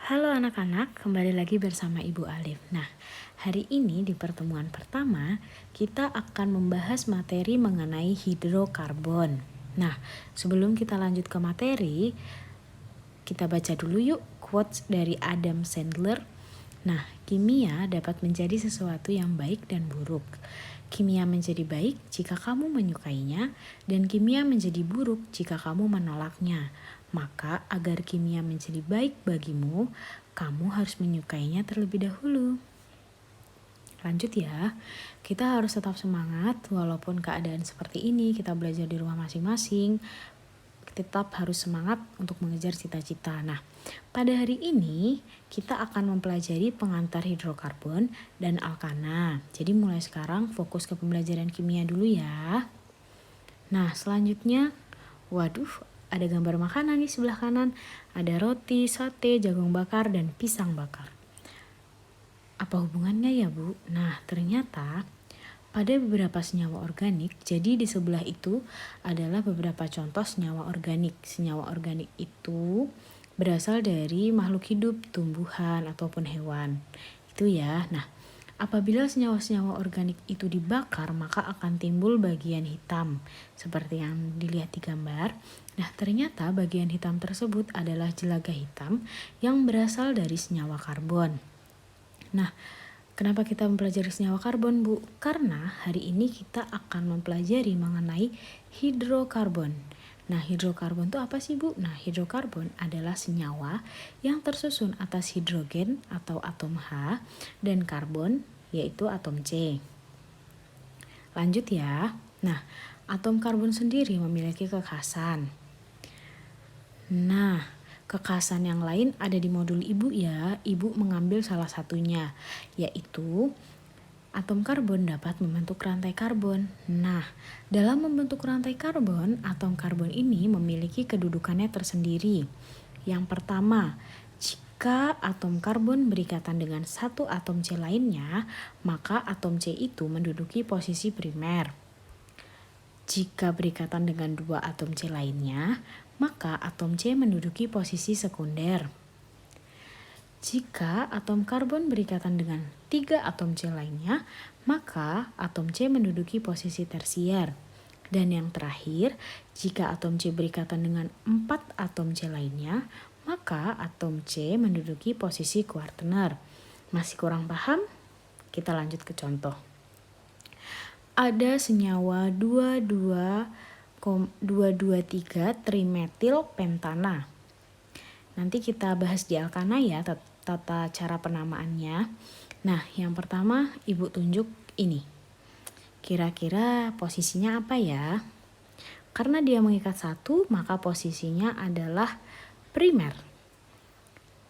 Halo anak-anak, kembali lagi bersama Ibu Alif. Nah, hari ini di pertemuan pertama, kita akan membahas materi mengenai hidrokarbon. Nah, sebelum kita lanjut ke materi, kita baca dulu yuk quotes dari Adam Sandler. Nah, kimia dapat menjadi sesuatu yang baik dan buruk. Kimia menjadi baik jika kamu menyukainya, dan kimia menjadi buruk jika kamu menolaknya. Maka, agar kimia menjadi baik bagimu, kamu harus menyukainya terlebih dahulu. Lanjut ya, kita harus tetap semangat walaupun keadaan seperti ini, kita belajar di rumah masing-masing. Tetap harus semangat untuk mengejar cita-cita. Nah, pada hari ini kita akan mempelajari pengantar hidrokarbon dan alkana. Jadi mulai sekarang fokus ke pembelajaran kimia dulu ya. Nah, selanjutnya, waduh, ada gambar makanan di sebelah kanan. Ada roti, sate, jagung bakar, dan pisang bakar. Apa hubungannya ya, Bu? Nah, ternyata pada beberapa senyawa organik, jadi di sebelah itu adalah beberapa contoh senyawa organik. Senyawa organik itu berasal dari makhluk hidup, tumbuhan, ataupun hewan. Itu ya. Nah, apabila senyawa-senyawa organik itu dibakar, maka akan timbul bagian hitam, seperti yang dilihat di gambar. Nah, ternyata bagian hitam tersebut adalah jelaga hitam yang berasal dari senyawa karbon. Nah, kenapa kita mempelajari senyawa karbon, Bu? Karena hari ini kita akan mempelajari mengenai hidrokarbon. Nah, hidrokarbon itu apa sih, Bu? Nah, hidrokarbon adalah senyawa yang tersusun atas hidrogen atau atom H dan karbon yaitu atom C. Lanjut ya. Nah, atom karbon sendiri memiliki kekhasan. Nah, kekhasan yang lain ada di modul Ibu ya. Ibu mengambil salah satunya, yaitu atom karbon dapat membentuk rantai karbon. Nah, dalam membentuk rantai karbon, atom karbon ini memiliki kedudukannya tersendiri. Yang pertama, jika atom karbon berikatan dengan satu atom C lainnya, maka atom C itu menduduki posisi primer. Jika berikatan dengan dua atom C lainnya, maka atom C menduduki posisi sekunder. Jika atom karbon berikatan dengan 3 atom C lainnya, maka atom C menduduki posisi tersier. Dan yang terakhir, jika atom C berikatan dengan 4 atom C lainnya, maka atom C menduduki posisi kuartener. Masih kurang paham? Kita lanjut ke contoh. Ada senyawa 223 trimetil pentana. Nanti kita bahas di alkana ya, tata cara penamaannya. Nah, yang pertama Ibu tunjuk ini. Kira-kira posisinya apa ya? Karena dia mengikat satu, maka posisinya adalah primer.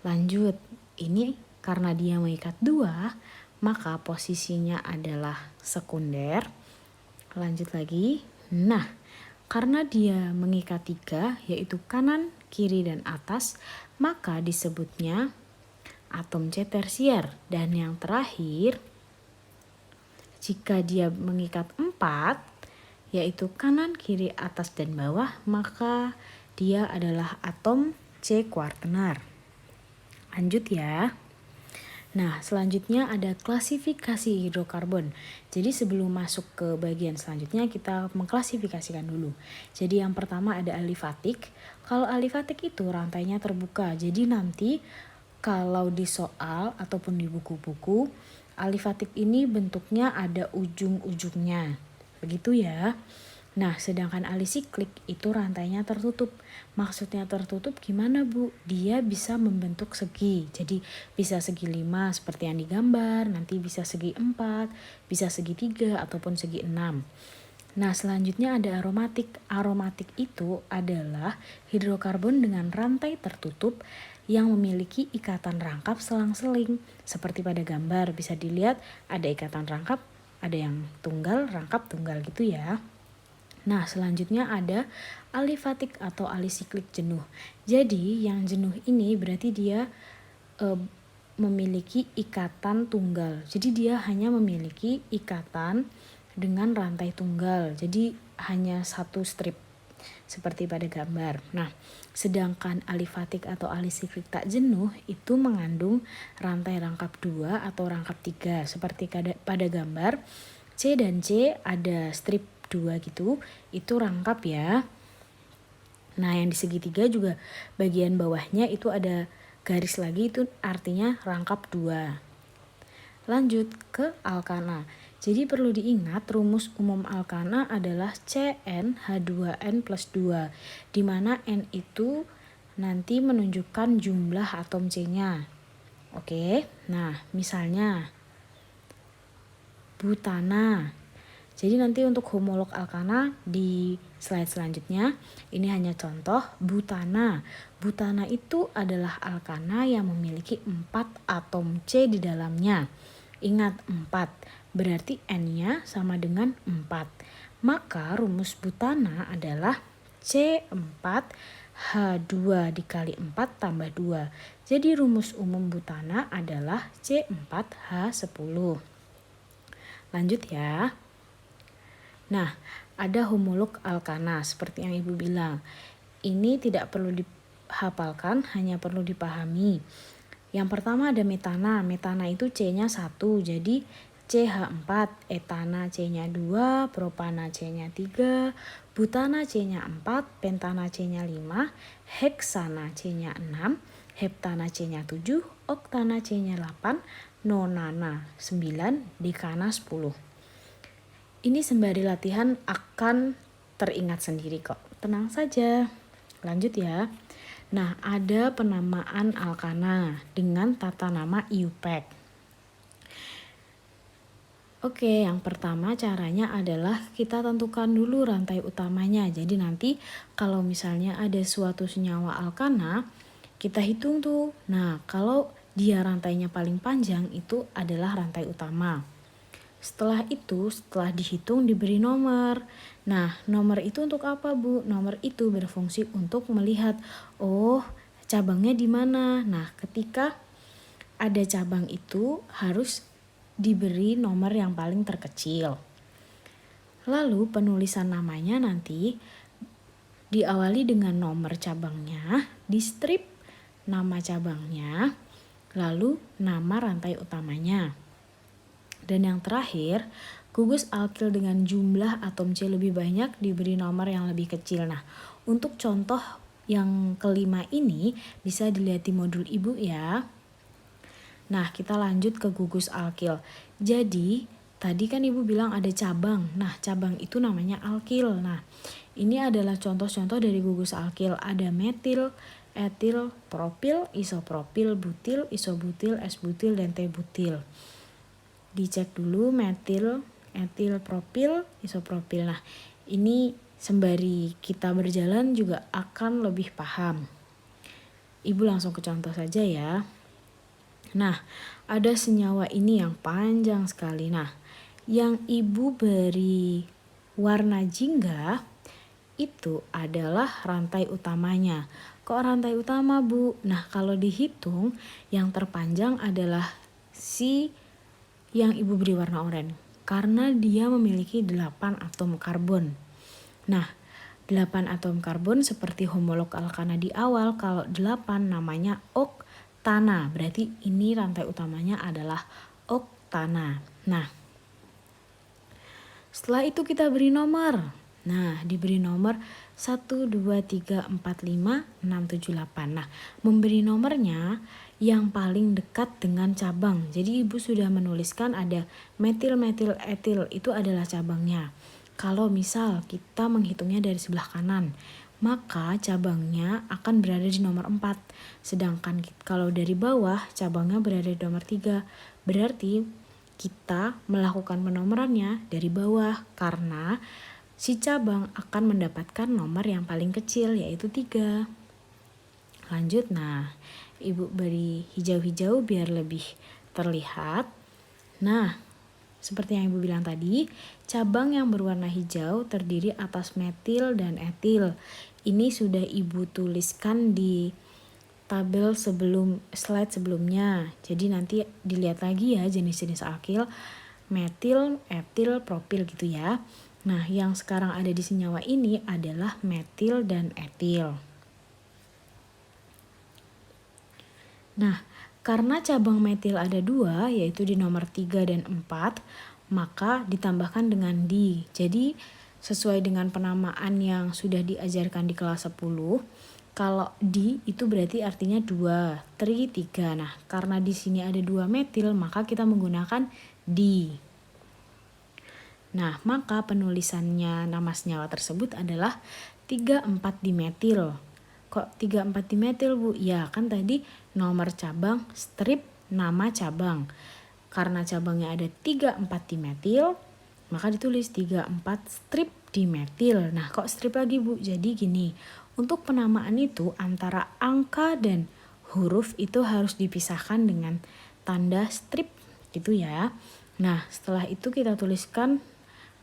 Lanjut, ini karena dia mengikat dua, maka posisinya adalah sekunder. Lanjut lagi. Nah, karena dia mengikat 3, yaitu kanan, kiri, dan atas, maka disebutnya atom C tersier. Dan yang terakhir, jika dia mengikat 4, yaitu kanan, kiri, atas, dan bawah, maka dia adalah atom C kuartener. Lanjut ya. Nah, selanjutnya ada klasifikasi hidrokarbon. Jadi sebelum masuk ke bagian selanjutnya, kita mengklasifikasikan dulu. Jadi yang pertama ada alifatik. Kalau alifatik itu rantainya terbuka. Jadi nanti kalau di soal ataupun di buku-buku, alifatik ini bentuknya ada ujung-ujungnya. Begitu ya. Nah, sedangkan alisiklik itu rantainya tertutup. Maksudnya tertutup gimana, Bu? Dia bisa membentuk segi. Jadi bisa segi 5 seperti yang digambar, nanti bisa segi 4, bisa segi 3 ataupun segi 6. Nah, selanjutnya ada aromatik. Aromatik itu adalah hidrokarbon dengan rantai tertutup yang memiliki ikatan rangkap selang-seling. Seperti pada gambar bisa dilihat ada ikatan rangkap, ada yang tunggal, rangkap, tunggal gitu ya. Nah, selanjutnya ada alifatik atau alisiklik jenuh. Jadi, yang jenuh ini berarti dia memiliki ikatan tunggal. Jadi, dia hanya memiliki ikatan dengan rantai tunggal. Jadi, hanya satu strip seperti pada gambar. Nah, Sedangkan alifatik atau alisiklik tak jenuh itu mengandung rantai rangkap 2 atau rangkap 3. Seperti pada gambar C dan C ada strip 2 gitu, itu rangkap ya. Nah yang di segitiga juga bagian bawahnya itu ada garis lagi, itu artinya rangkap 2. Lanjut ke alkana. Jadi perlu diingat rumus umum alkana adalah CnH2n plus 2, di mana N itu nanti menunjukkan jumlah atom C-nya. Oke, nah misalnya butana. Jadi nanti untuk homolog alkana di slide selanjutnya, ini hanya contoh butana. Butana itu adalah alkana yang memiliki 4 atom C di dalamnya. Ingat 4, berarti N-nya sama dengan 4. Maka rumus butana adalah C4H2 dikali 4 tambah 2. Jadi rumus umum butana adalah C4H10. Lanjut ya. Nah, ada homolog alkana seperti yang Ibu bilang. Ini tidak perlu dihafalkan, hanya perlu dipahami. Yang pertama ada metana. Metana itu C-nya 1, jadi CH4, etana C-nya 2, propana C-nya 3, butana C-nya 4, pentana C-nya 5, heksana C-nya 6, heptana C-nya 7, oktana C-nya 8, nonana 9, dekana 10. Ini sembari latihan akan teringat sendiri kok. Tenang saja. Lanjut ya. Nah, ada penamaan alkana dengan tata nama IUPAC. Oke, yang pertama caranya adalah kita tentukan dulu rantai utamanya. Jadi nanti kalau misalnya ada suatu senyawa alkana, kita hitung tuh. Nah, kalau dia rantainya paling panjang itu adalah rantai utama. Setelah itu, setelah dihitung diberi nomor. Nah, nomor itu untuk apa, Bu? Nomor itu berfungsi untuk melihat, oh, cabangnya di mana. Nah, ketika ada cabang itu harus diberi nomor yang paling terkecil. Lalu penulisan namanya nanti diawali dengan nomor cabangnya, di strip nama cabangnya, lalu nama rantai utamanya. Dan yang terakhir, gugus alkil dengan jumlah atom C lebih banyak diberi nomor yang lebih kecil. Nah, untuk contoh yang kelima ini bisa dilihat di modul Ibu ya. Nah, kita lanjut ke gugus alkil. Jadi, tadi kan Ibu bilang ada cabang. Nah, cabang itu namanya alkil. Nah, ini adalah contoh-contoh dari gugus alkil. Ada metil, etil, propil, isopropil, butil, isobutil, S-butil, dan T-butil. Dicek dulu metil, etil, propil, isopropil. Nah, ini sembari kita berjalan juga akan lebih paham. Ibu langsung ke contoh saja ya. Nah, ada senyawa ini yang panjang sekali. Nah, yang Ibu beri warna jingga itu adalah rantai utamanya. Kok rantai utama, Bu? Nah, kalau dihitung yang terpanjang adalah si yang Ibu beri warna oranye, karena dia memiliki 8 atom karbon. Nah, 8 atom karbon seperti homolog alkana di awal, kalau 8 namanya oktana, berarti ini rantai utamanya adalah oktana. Nah, setelah itu kita beri nomor. Nah, diberi nomor 1, 2, 3, 4, 5, 6, 7, 8. Nah, memberi nomornya yang paling dekat dengan cabang. Jadi Ibu sudah menuliskan ada metil, metil, etil, itu adalah cabangnya. Kalau misal kita menghitungnya dari sebelah kanan, maka cabangnya akan berada di nomor 4. Sedangkan kalau dari bawah, cabangnya berada di nomor 3. Berarti kita melakukan penomorannya dari bawah, karena si cabang akan mendapatkan nomor yang paling kecil, yaitu 3. Lanjut, nah, Ibu beri hijau-hijau biar lebih terlihat. Nah, seperti yang Ibu bilang tadi, cabang yang berwarna hijau terdiri atas metil dan etil. Ini sudah Ibu tuliskan di tabel slide sebelumnya. Jadi nanti dilihat lagi ya jenis-jenis alkil, metil, etil, propil gitu ya. Nah, yang sekarang ada di senyawa ini adalah metil dan etil. Nah, karena cabang metil ada 2, yaitu di nomor 3 dan 4, maka ditambahkan dengan di. Jadi, sesuai dengan penamaan yang sudah diajarkan di kelas 10, kalau di itu berarti artinya 2, tri 3. Nah, karena di sini ada 2 metil, maka kita menggunakan di. Nah, maka penulisannya nama senyawa tersebut adalah 3,4 dimetil. Kok 3,4 dimetil, Bu? Ya, kan tadi nomor cabang, strip, nama cabang. Karena cabangnya ada 3,4 dimetil, maka ditulis 3,4 strip dimetil. Nah, kok strip lagi, Bu? Jadi gini, untuk penamaan itu antara angka dan huruf itu harus dipisahkan dengan tanda strip gitu ya. Nah, setelah itu kita tuliskan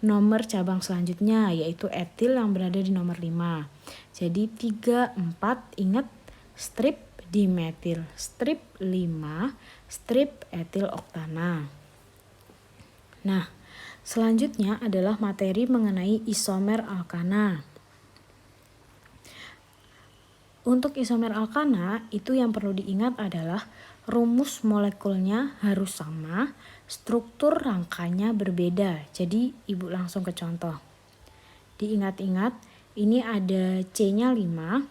nomor cabang selanjutnya, yaitu etil yang berada di nomor 5. Jadi 3,4 ingat strip dimetil, strip 5, strip etil oktana. Nah, selanjutnya adalah materi mengenai isomer alkana. Untuk isomer alkana, itu yang perlu diingat adalah rumus molekulnya harus sama, struktur rangkanya berbeda. Jadi, Ibu langsung ke contoh. Diingat-ingat, ini ada C-nya 5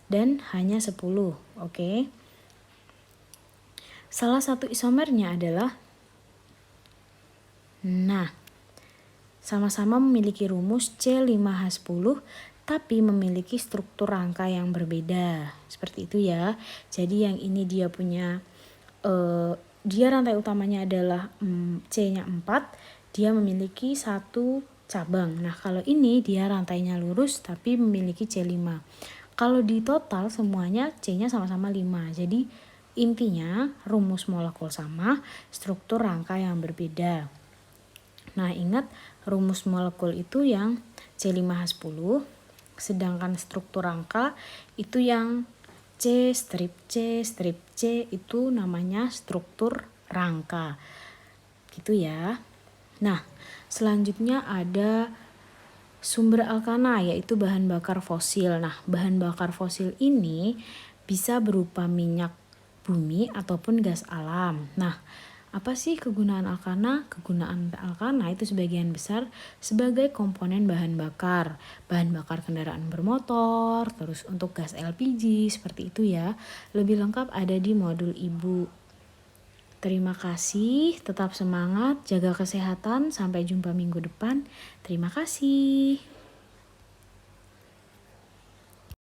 dan hanya 10, oke? Salah satu isomernya adalah, nah, sama-sama memiliki rumus C5H10, tapi memiliki struktur rangka yang berbeda. Seperti itu ya. Jadi yang ini dia punya, dia rantai utamanya adalah C-nya 4, dia memiliki 1 cabang. Nah, kalau ini dia rantainya lurus tapi memiliki C5. Kalau di total semuanya C-nya sama-sama 5. Jadi intinya rumus molekul sama, struktur rangka yang berbeda. Nah, ingat rumus molekul itu yang C5H10, sedangkan struktur rangka itu yang C strip C strip C, itu namanya struktur rangka. Gitu ya. Nah, selanjutnya ada sumber alkana, yaitu bahan bakar fosil. Nah, bahan bakar fosil ini bisa berupa minyak bumi ataupun gas alam. Nah, apa sih kegunaan alkana? Kegunaan alkana itu sebagian besar sebagai komponen bahan bakar kendaraan bermotor, terus untuk gas LPG, seperti itu ya. Lebih lengkap ada di modul Ibu. Terima kasih, tetap semangat, jaga kesehatan, sampai jumpa minggu depan. Terima kasih.